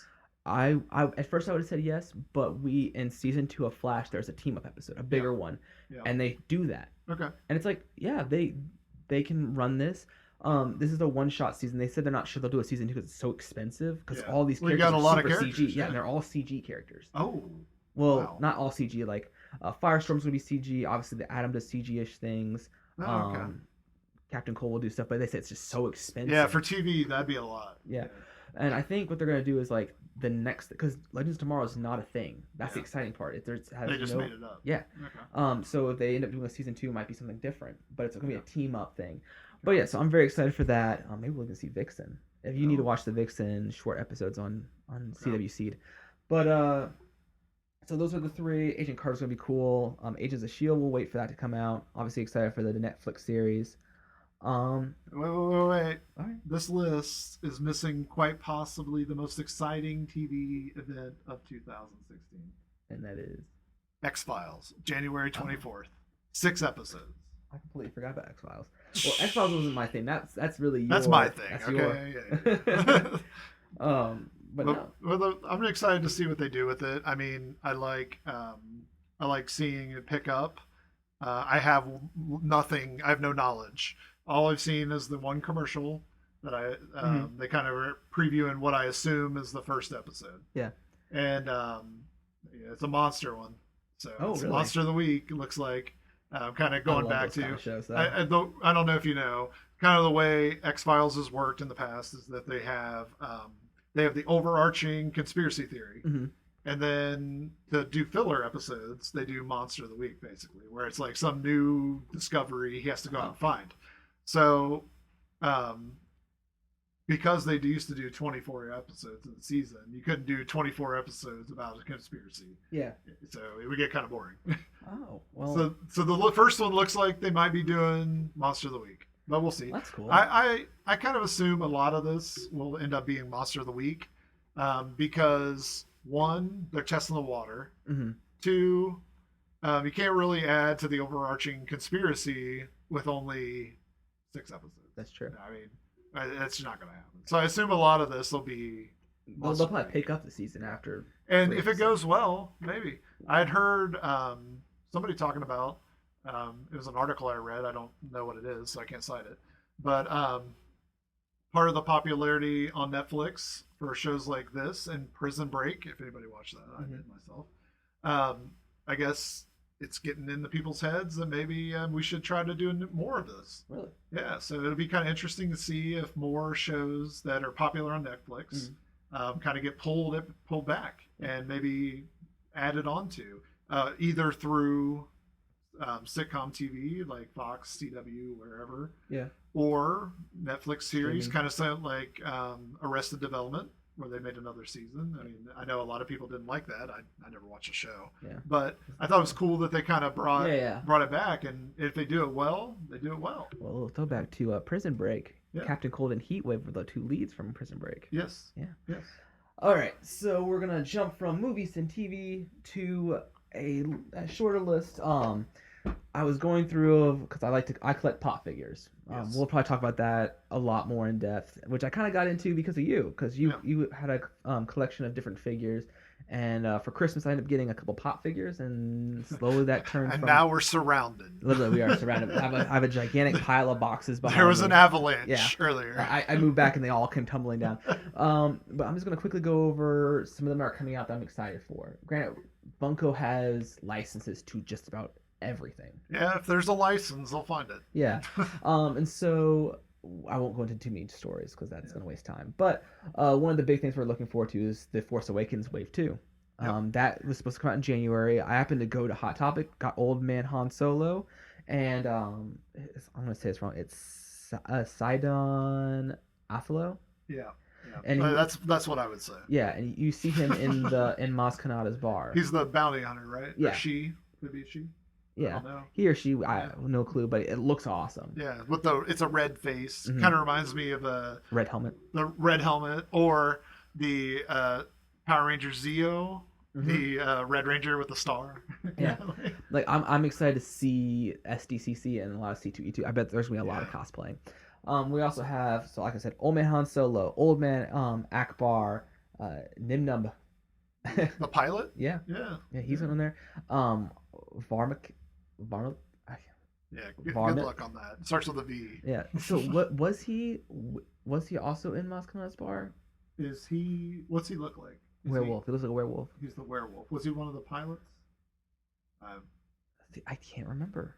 I at first I would have said yes, but in season 2 of Flash, there's a team up episode, a bigger one, and they do that. Okay. And it's like, yeah, they can run this. This is a one-shot season. They said they're not sure they'll do a season 2 because it's so expensive. Because all these characters got a lot super of characters, CG. Yeah, and they're all CG characters. Oh. Well, wow. Not all CG. Like Firestorm's gonna be CG. Obviously, the Atom does CG-ish things. Oh, okay. Captain Cold will do stuff, but they say it's just so expensive. Yeah, for TV that'd be a lot. Yeah. And I think what they're gonna do is like the next, because Legends of Tomorrow is not a thing. That's the exciting part. They just made it up. Yeah. Okay. So if they end up doing a season 2, it might be something different, but it's gonna be a team up thing. But yeah, so I'm very excited for that. Maybe we'll can see Vixen. If you need to watch the Vixen short episodes on CW Seed. But so those are the 3. Agent Carter's gonna be cool. Agents of S.H.I.E.L.D. we'll wait for that to come out. Obviously excited for the Netflix series. Wait. All right. This list is missing quite possibly the most exciting TV event of 2016. And that is X-Files, January 24th. 6 episodes. I completely forgot about X-Files. Well, X-Files wasn't my thing. That's really that's my thing. Okay. But no. I'm excited to see what they do with it. I mean, I like seeing it pick up. I have nothing. I have no knowledge. All I've seen is the one commercial that they kind of are previewing what I assume is the first episode. Yeah. And it's a monster one. So it's really? Monster of the Week. It looks like kind of going back to. Shows, I don't know if you know, kind of the way X-Files has worked in the past is that they have the overarching conspiracy theory. Mm-hmm. And then to do filler episodes, they do Monster of the Week, basically, where it's like some new discovery he has to go out and find. So, because they used to do 24 episodes in the season, you couldn't do 24 episodes about a conspiracy. Yeah. So it would get kind of boring. Oh, well. So the first one looks like they might be doing Monster of the Week, but we'll see. That's cool. I kind of assume a lot of this will end up being Monster of the Week, because 1, they're testing the water. Mm-hmm. 2, you can't really add to the overarching conspiracy with only 6 episodes. That's true. I mean, that's not going to happen. So I assume a lot of this will be. Well, they'll probably pick up the season after. And if it goes well, maybe. I'd heard somebody talking about. It was an article I read. I don't know what it is, so I can't cite it. But part of the popularity on Netflix for shows like this and Prison Break, if anybody watched that, I did myself. I guess it's getting into people's heads that maybe we should try to do more of this. Really? Yeah, so it'll be kind of interesting to see if more shows that are popular on Netflix kind of get pulled back and maybe added onto, either through sitcom TV like Fox, CW, wherever. Yeah. Or Netflix series, kind of sound like Arrested Development, where they made another season. I mean, I know a lot of people didn't like that. I never watched the show. Yeah. But I thought it was cool that they kind of brought it back, and if they do it well, they do it well. Well, a little throwback to Prison Break. Yeah. Captain Cold and Heatwave were the 2 leads from Prison Break. Yes. Yeah. Yes. All right, so we're gonna jump from movies and TV to a shorter list. I was going through because I collect pop figures. We'll probably talk about that a lot more in depth, which I kind of got into because of you, because you had a collection of different figures, And for Christmas, I ended up getting a couple pop figures, and slowly that turned And from. now we're surrounded. Literally, we are surrounded. I have a gigantic pile of boxes behind me. There was an avalanche Yeah. earlier. I moved back and they all came tumbling down. But I'm just going to quickly go over some of them that are coming out that I'm excited for. Granted, Funko has licenses to just about everything. Yeah, if there's a license, they'll find it. Yeah. And so I won't go into too many stories because that's going to waste time. But one of the big things we're looking forward to is The Force Awakens Wave 2. Yep. That was supposed to come out in January. I happened to go to Hot Topic, got Old Man Han Solo, and I'm going to say this wrong. It's Sidon Athelo. Yeah. And that's what I would say. Yeah, and you see him in Maz Kanata's bar. He's the bounty hunter, right? Yeah. Or she. Maybe she. Yeah, he or she, I have no clue, but it looks awesome. Yeah, it's a red face. Mm-hmm. Kind of reminds me of a red helmet. The red helmet, or the Power Ranger Zeo, mm-hmm. the Red Ranger with the star. Yeah, like I'm excited to see SDCC and a lot of C2E2. I bet there's gonna be a lot of cosplaying. We also have, so like I said, Old Man Han Solo, Old Man Akbar, Nim Nub. The pilot? Yeah, he's on there. Varmic. Yeah, good luck on that. It starts with a V. Yeah. So what was he? Was he also in Maz Kanata's bar? Is he? What's he look like? Werewolf. He looks like a werewolf. He's the werewolf. Was he one of the pilots? I can't remember.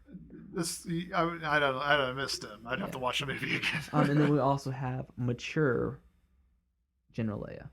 I don't. I missed him. I'd have to watch the movie again. And then we also have mature General Leia.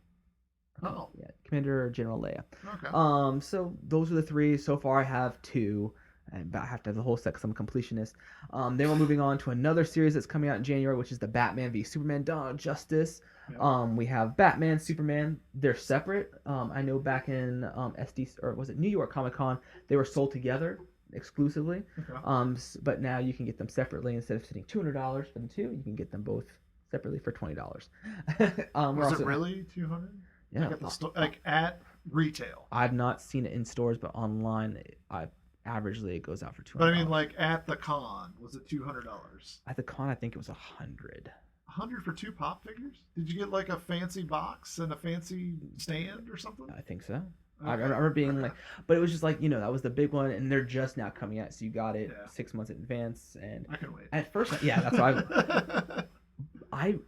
Oh. Yeah, Commander General Leia. Okay. So those are the three. So far, I have two. And I have to have the whole set because I'm a completionist. Then we're moving on to another series that's coming out in January, which is the Batman v Superman: Dawn of Justice. Yeah. We have Batman, Superman. They're separate. I know back in SD or was it New York Comic Con, they were sold together exclusively. Okay. But now you can get them separately instead of spending $200 for the two. You can get them both separately for $20. Was it really $200? Yeah. Like at retail. I've not seen it in stores, but online, averagely it goes out for $200. But I mean, like at the con, was it $200? At the con, I think it was $100. $100 for two pop figures? Did you get like a fancy box and a fancy stand or something? I think so. Okay. I remember being like, but it was just like, that was the big one, and they're just now coming out, so you got it 6 months in advance. And I can wait. At first, that's why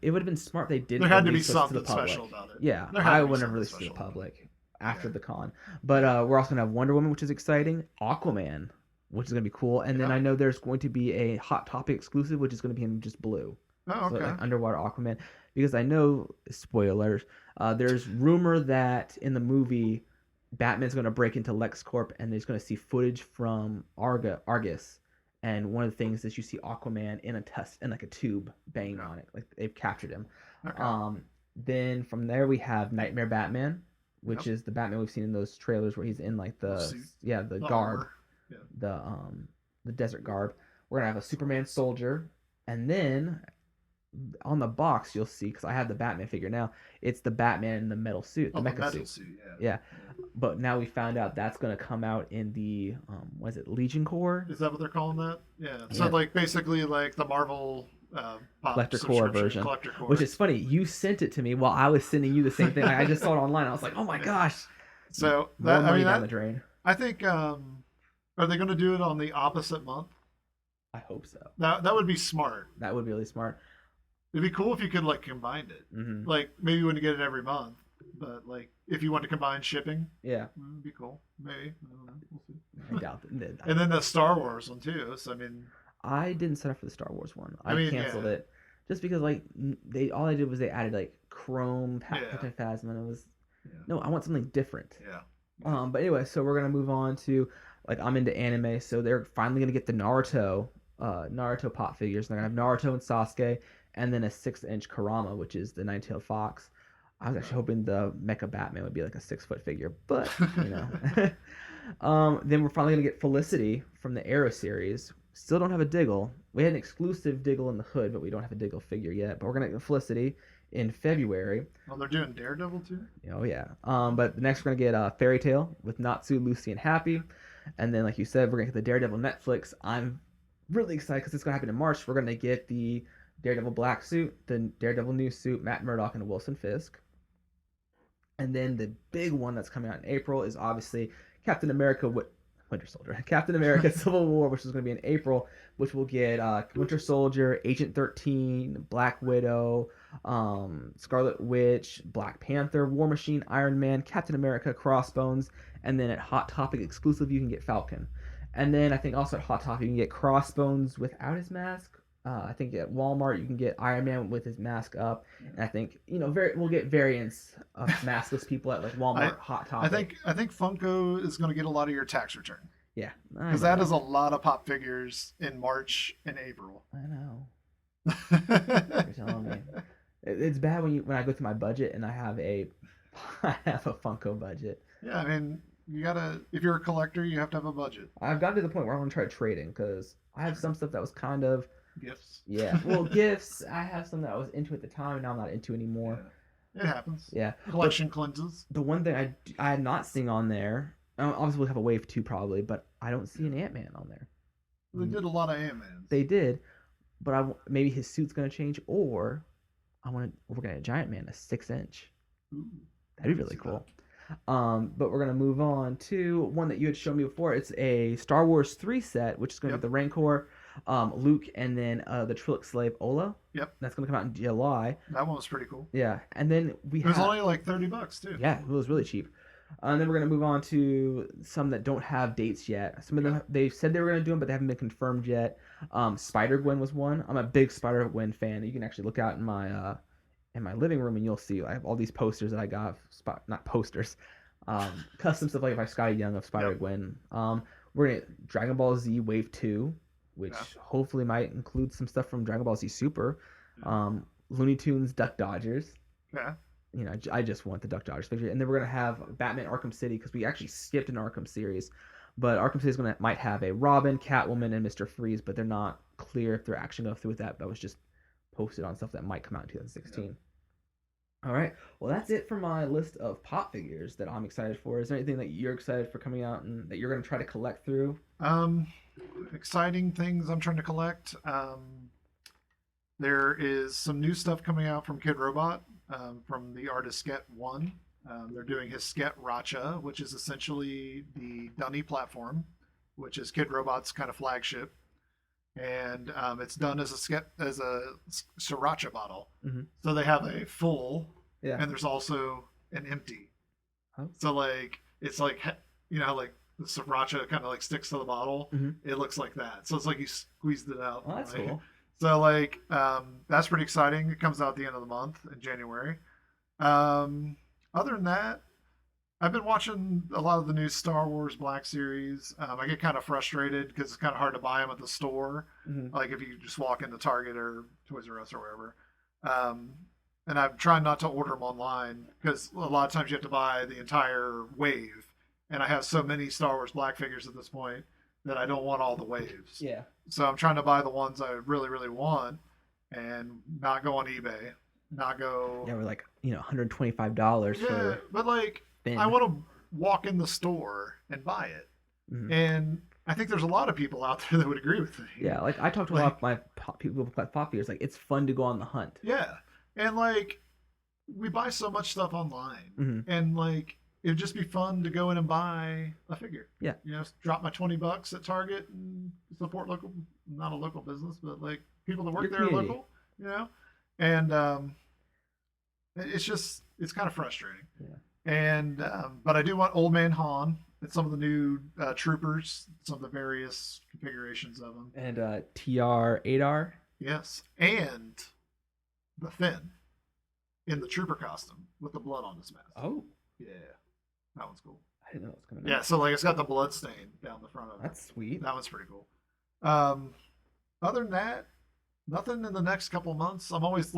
it would have been smart if they didn't. There had to be something special about it. Yeah, I wouldn't have released it to the public after the con. But we're also gonna have Wonder Woman, which is exciting. Aquaman, which is gonna be cool, and then I know there's going to be a Hot Topic exclusive, which is gonna be in just blue. Oh, okay. So, like, underwater Aquaman, because I know, spoilers, there's rumor that in the movie Batman's gonna break into LexCorp and there's gonna see footage from Argus. And one of the things is you see Aquaman in like a tube banging on it, like they've captured him. Okay. Then from there we have Nightmare Batman, which is the Batman we've seen in those trailers where he's in like the garb, the desert garb. We're gonna have a Superman soldier, and then on the box you'll see, because I have the Batman figure now, it's the Batman in the metal suit, the mecha suit. Yeah. But now we found out that's going to come out in the what is it, Legion Corps? Is that what they're calling that? Yeah. So like basically like the Marvel Collector Corps version, which is funny. You sent it to me while I was sending you the same thing. I just saw it online. I was like, oh my gosh. So down the drain. I think are they going to do it on the opposite month? I hope so. That would be smart. That would be really smart. It'd be cool if you could like combine it. Mm-hmm. Like maybe you wouldn't get it every month, but like if you want to combine shipping, it'd be cool. Maybe, I don't know. We'll see. I doubt it. And then the Star Wars one too. So I mean, I didn't sign up for the Star Wars one. I canceled it just because like all I did was they added like Chrome, Phasma, and it was no. I want something different. Yeah. But anyway, so we're gonna move on to, like, I'm into anime, so they're finally gonna get the Naruto pop figures. They're gonna have Naruto and Sasuke, and then a 6-inch Kurama, which is the 9-tailed fox. I was actually hoping the Mecha Batman would be like a 6-foot figure, but then we're finally gonna get Felicity from the Arrow series. Still don't have a Diggle. We had an exclusive Diggle in the hood, but we don't have a Diggle figure yet. But we're gonna get Felicity in February. Oh, they're doing Daredevil too? Oh yeah. But next we're gonna get Fairy Tail with Natsu, Lucy, and Happy, and then like you said, we're gonna get the Daredevil Netflix. I'm really excited because it's gonna happen in March. We're gonna get the Daredevil black suit, the Daredevil new suit, Matt Murdock, and Wilson Fisk. And then the big one that's coming out in April is obviously Captain America Winter Soldier, Captain America Civil War, which is going to be in April, which will get Winter Soldier, Agent 13, Black Widow, Scarlet Witch, Black Panther, War Machine, Iron Man, Captain America, Crossbones, and then at Hot Topic exclusive you can get Falcon. And then I think also at Hot Topic you can get Crossbones without his mask. I think at Walmart you can get Iron Man with his mask up, and I think we'll get variants of maskless people at like Walmart, Hot Topic. I think Funko is going to get a lot of your tax return. Yeah, because that is a lot of pop figures in March and April. I know. You're telling me. It's bad when I go through my budget and I have a Funko budget. Yeah, I mean, you gotta, if you're a collector, you have to have a budget. I've gotten to the point where I want to try trading because I have some stuff that was kind of gifts. Yeah, well, gifts. I have some that I was into at the time, and now I'm not into anymore. Yeah. It happens. Yeah, collection cleanses. The one thing I had not seen on there, obviously we'll have a wave 2 probably, but I don't see an Ant-Man on there. They did a lot of Ant-Mans. They did, but maybe his suit's gonna change, or we're gonna get a Giant Man, a 6-inch. Ooh, that'd be really cool. But we're gonna move on to one that you had shown me before. It's a Star Wars 3 set, which is gonna be the Rancor, Luke, and then the Trillic slave Ola. Yep. That's gonna come out in July. That one was pretty cool. Yeah, and then it was only like $30 too. Yeah, it was really cheap. And then we're gonna move on to some that don't have dates yet. Some of them they said they were gonna do them, but they haven't been confirmed yet. Spider-Gwen was one. I'm a big Spider-Gwen fan. You can actually look out in my living room and you'll see I have all these posters that I got. Not posters, custom stuff like by Scotty Young of Spider-Gwen. We're gonna get Dragon Ball Z Wave 2, which hopefully might include some stuff from Dragon Ball Z Super. Looney Tunes Duck Dodgers. Yeah. I just want the Duck Dodgers figure. And then we're gonna have Batman Arkham City because we actually skipped an Arkham series, but Arkham City might have a Robin, Catwoman, and Mr. Freeze, but they're not clear if they're actually going through with that. That was just posted on stuff that might come out in 2016. Yeah. All right. Well, that's it for my list of pop figures that I'm excited for. Is there anything that you're excited for coming out and that you're going to try to collect through? Exciting things I'm trying to collect. There is some new stuff coming out from Kid Robot, from the artist Sket 1. They're doing his Sket Racha, which is essentially the Dunny platform, which is Kid Robot's kind of flagship. And it's done as a sriracha bottle. Mm-hmm. So they have a full, and there's also an empty. Oh. So like it's like like the sriracha kind of like sticks to the bottle. Mm-hmm. It looks like that. So it's like you squeezed it out. Oh, that's cool. So like that's pretty exciting. It comes out at the end of the month in January. Other than that, I've been watching a lot of the new Star Wars Black Series. I get kind of frustrated because it's kind of hard to buy them at the store. Mm-hmm. Like if you just walk into Target or Toys R Us or wherever. And I'm trying not to order them online because a lot of times you have to buy the entire wave. And I have so many Star Wars Black figures at this point that I don't want all the waves. Yeah. So I'm trying to buy the ones I really, really want and not go on eBay. Not go. Yeah, we're like, $125 for. But like, I want to walk in the store and buy it. Mm-hmm. And I think there's a lot of people out there that would agree with me. Yeah, like I talked to a lot of my people with pop figures. Like, it's fun to go on the hunt. Yeah. And like, we buy so much stuff online. Mm-hmm. And like, it'd just be fun to go in and buy a figure. Yeah. Drop my $20 at Target and support local, not a local business, but like people that work there are local, And it's kind of frustrating. Yeah. And but I do want Old Man Han and some of the new troopers, some of the various configurations of them. And TR-8R. Yes, and the Finn in the trooper costume with the blood on his mask. Oh, yeah, that one's cool. I didn't know it was coming. Yeah, so like it's got the blood stain down the front of it. That's sweet. That one's pretty cool. Other than that, nothing in the next couple of months. I'm always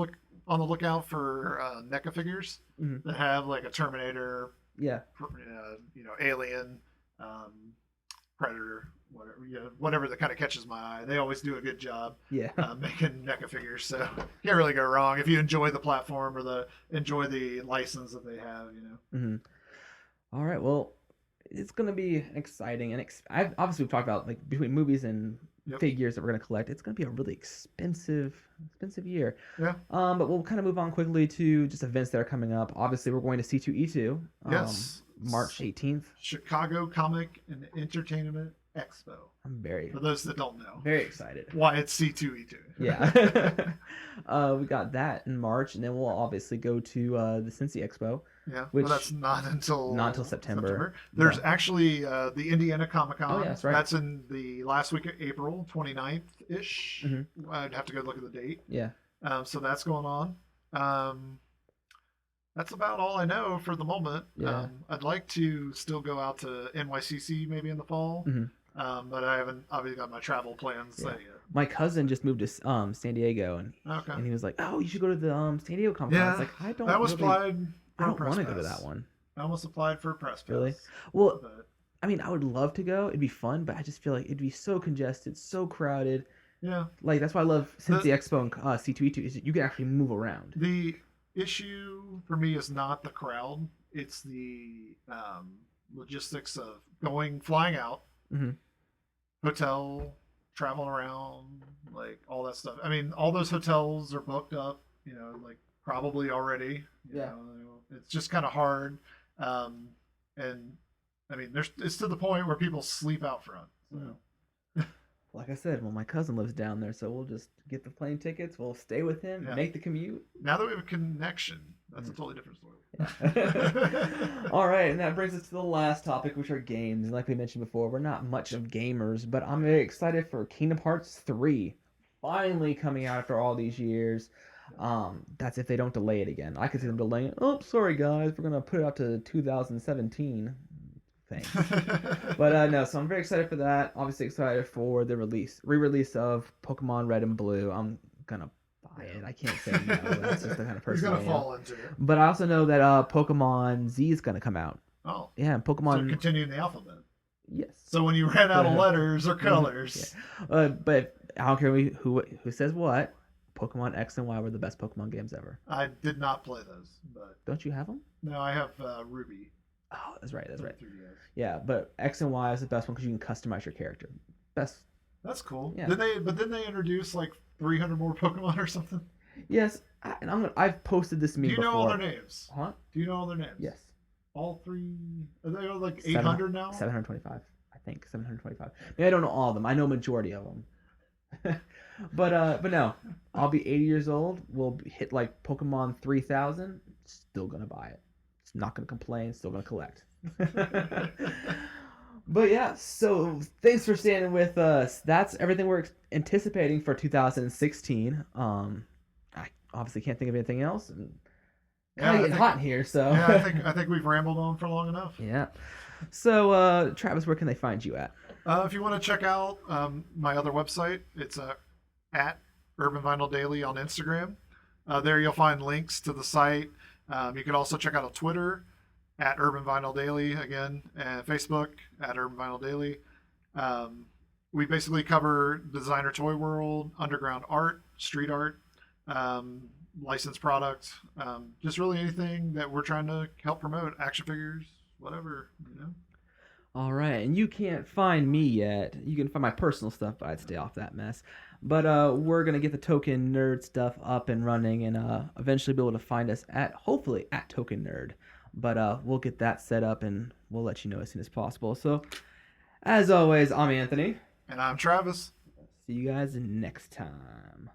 on the lookout for NECA figures that have like a Terminator, Alien, Predator, whatever that kind of catches my eye. They always do a good job making NECA figures, so can't really go wrong if you enjoy the platform or enjoy the license that they have. Mm-hmm. All right, well, it's gonna be exciting, and obviously we've talked about like between movies and figures that we're gonna collect. It's gonna be a really expensive year. Yeah. But we'll kind of move on quickly to just events that are coming up. Obviously, we're going to C2E2. Yes. March 18th. Chicago Comic and Entertainment Expo. I'm very, for those that don't know, very excited. Why it's C2E2. Yeah. We got that in March, and then we'll obviously go to the Cincy Expo. Yeah, which but that's not until September. There's actually the Indiana Comic Con. Oh, yeah, that's right. That's in the last week of April, 29th ish. Mm-hmm. I'd have to go look at the date. Yeah. So that's going on. That's about all I know for the moment. Yeah. I'd like to still go out to NYCC maybe in the fall. Mm-hmm. But I haven't obviously got my travel plans set yet. My cousin just moved to San Diego, and he was like, "Oh, you should go to the San Diego Comic Con." I was like, "I don't." I don't want to go to that one. I almost applied for a press pass. Really? Well, I mean, I would love to go. It'd be fun, but I just feel like it'd be so congested, so crowded. Yeah. Like, that's why I love Cincy Expo and C2E2 is that you can actually move around. The issue for me is not the crowd. It's the logistics of flying out, hotel, traveling around, like all that stuff. I mean, all those hotels are booked up, like probably already. You know, it's just kind of hard. And I mean, it's to the point where people sleep out front. So. Like I said, well, my cousin lives down there, so we'll just get the plane tickets. We'll stay with him, make the commute. Now that we have a connection, that's a totally different story. Yeah. All right, and that brings us to the last topic, which are games. And like we mentioned before, we're not much of gamers, but I'm very excited for Kingdom Hearts 3 finally coming out after all these years. That's if they don't delay it again. I could see them delaying it. Oh, sorry guys, we're gonna put it out to 2017. Thanks. But no, so I'm very excited for that. Obviously excited for the re-release of Pokemon Red and Blue. I'm gonna buy it. I can't say no. That's just the kind of person He's gonna fall into it. But I also know that Pokemon Z is gonna come out. Oh. Yeah, Pokemon. So continuing the alphabet. Yes. So when you ran out of letters or colors. Yeah. But I don't care who says what. Pokemon X and Y were the best Pokemon games ever. I did not play those, but don't you have them? No, I have Ruby. Oh, that's right. 3DS. Yeah, but X and Y is the best one because you can customize your character. Best. That's cool. Yeah. Then they introduce like 300 more Pokemon or something. Yes, I've posted this meme. Do you know all their names? Huh? Do you know all their names? Yes. All three? Are they all like 800 now? 725, I think. 725. Maybe I don't know all of them. I know majority of them. But no, I'll be 80 years old. We'll hit like Pokemon 3000. Still gonna buy it. It's not gonna complain. Still gonna collect. But yeah, so thanks for standing with us. That's everything we're anticipating for 2016. I obviously can't think of anything else. And it's getting hot in here, so yeah, I think we've rambled on for long enough. Yeah. So Travis, where can they find you at? If you want to check out my other website, it's at Urban Vinyl Daily on Instagram. There you'll find links to the site. You can also check out on Twitter at Urban Vinyl Daily again, and Facebook at Urban Vinyl Daily. We basically cover designer toy world, underground art, street art, licensed products, just really anything that we're trying to help promote, action figures, whatever, All right, and you can't find me yet. You can find my personal stuff, but I'd stay off that mess. But we're gonna get the Token Nerd stuff up and running, and eventually be able to find us hopefully at Token Nerd. But we'll get that set up, and we'll let you know as soon as possible. So, as always, I'm Anthony. And I'm Travis. See you guys next time.